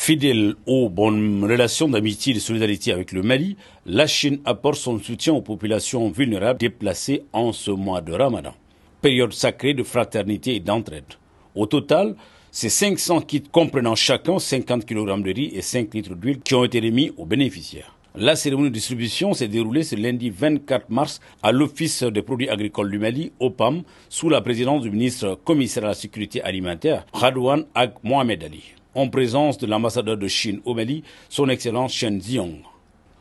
Fidèle aux bonnes relations d'amitié et de solidarité avec le Mali, la Chine apporte son soutien aux populations vulnérables déplacées en ce mois de Ramadan, période sacrée de fraternité et d'entraide. Au total, c'est 500 kits comprenant chacun 50 kg de riz et 5 litres d'huile qui ont été remis aux bénéficiaires. La cérémonie de distribution s'est déroulée ce lundi 24 mars à l'Office des produits agricoles du Mali, OPAM, sous la présidence du ministre commissaire à la sécurité alimentaire, Radouane Ag Mohamed Ali, en présence de l'ambassadeur de Chine au Mali, son Excellence Chen Ziong.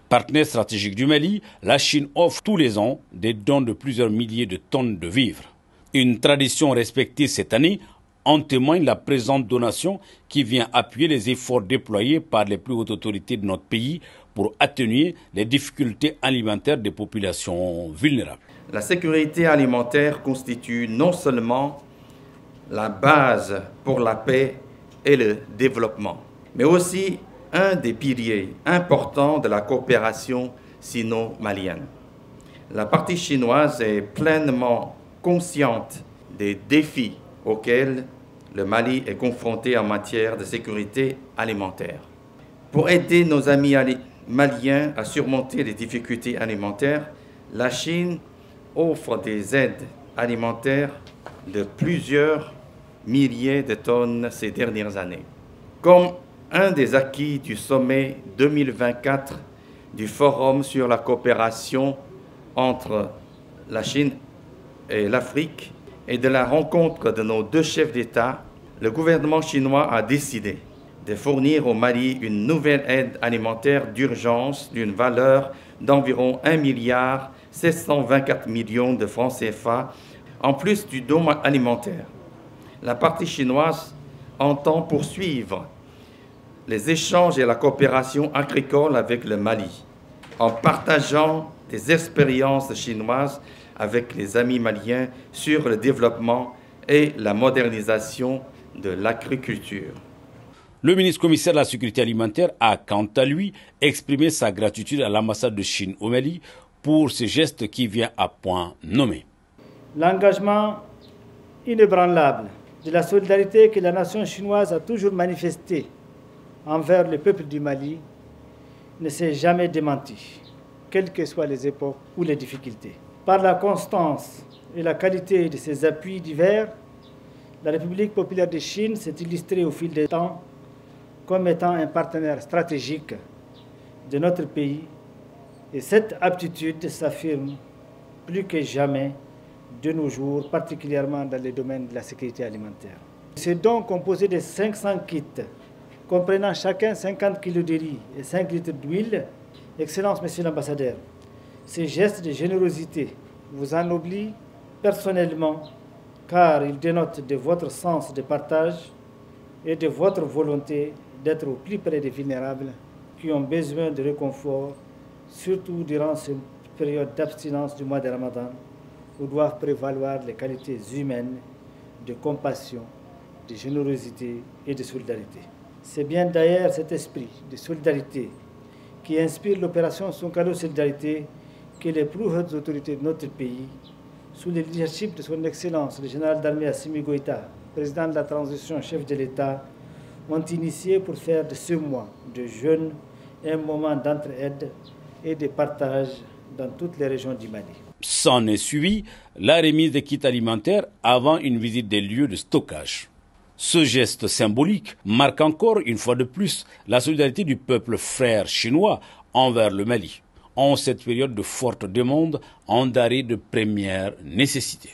Partenaire stratégique du Mali, la Chine offre tous les ans des dons de plusieurs milliers de tonnes de vivres. Une tradition respectée cette année, en témoigne la présente donation qui vient appuyer les efforts déployés par les plus hautes autorités de notre pays pour atténuer les difficultés alimentaires des populations vulnérables. La sécurité alimentaire constitue non seulement la base pour la paix et le développement, mais aussi un des piliers importants de la coopération sino-malienne. La partie chinoise est pleinement consciente des défis auxquels le Mali est confronté en matière de sécurité alimentaire. Pour aider nos amis maliens à surmonter les difficultés alimentaires, la Chine offre des aides alimentaires de plusieurs milliers de tonnes ces dernières années. Comme un des acquis du sommet 2024 du Forum sur la coopération entre la Chine et l'Afrique et de la rencontre de nos deux chefs d'État, le gouvernement chinois a décidé de fournir au Mali une nouvelle aide alimentaire d'urgence d'une valeur d'environ 1,724 milliard de francs CFA, en plus du don alimentaire. La partie chinoise entend poursuivre les échanges et la coopération agricole avec le Mali, en partageant des expériences chinoises avec les amis maliens sur le développement et la modernisation de l'agriculture. Le ministre commissaire de la sécurité alimentaire a, quant à lui, exprimé sa gratitude à l'ambassade de Chine au Mali pour ce geste qui vient à point nommé. L'engagement inébranlable de la solidarité que la nation chinoise a toujours manifestée envers le peuple du Mali ne s'est jamais démenti, quelles que soient les époques ou les difficultés. Par la constance et la qualité de ses appuis divers, la République populaire de Chine s'est illustrée au fil des temps comme étant un partenaire stratégique de notre pays, et cette aptitude s'affirme plus que jamais de nos jours, particulièrement dans les domaines de la sécurité alimentaire. C'est donc composé de 500 kits, comprenant chacun 50 kg de riz et 5 litres d'huile. Excellence, Monsieur l'ambassadeur, ces gestes de générosité vous ennoblit personnellement, car ils dénotent de votre sens de partage et de votre volonté d'être au plus près des vulnérables qui ont besoin de réconfort, surtout durant cette période d'abstinence du mois de Ramadan, où doivent prévaloir les qualités humaines de compassion, de générosité et de solidarité. C'est bien d'ailleurs cet esprit de solidarité qui inspire l'opération Sonkalo Solidarité que les plus hautes autorités de notre pays, sous le leadership de son Excellence, le général d'armée Assimi Goïta, président de la transition, chef de l'État, ont initié pour faire de ce mois de jeûne un moment d'entraide et de partage dans toutes les régions du Mali. S'en est suivi la remise des kits alimentaires avant une visite des lieux de stockage. Ce geste symbolique marque encore une fois de plus la solidarité du peuple frère chinois envers le Mali, en cette période de forte demande en denrées de première nécessité.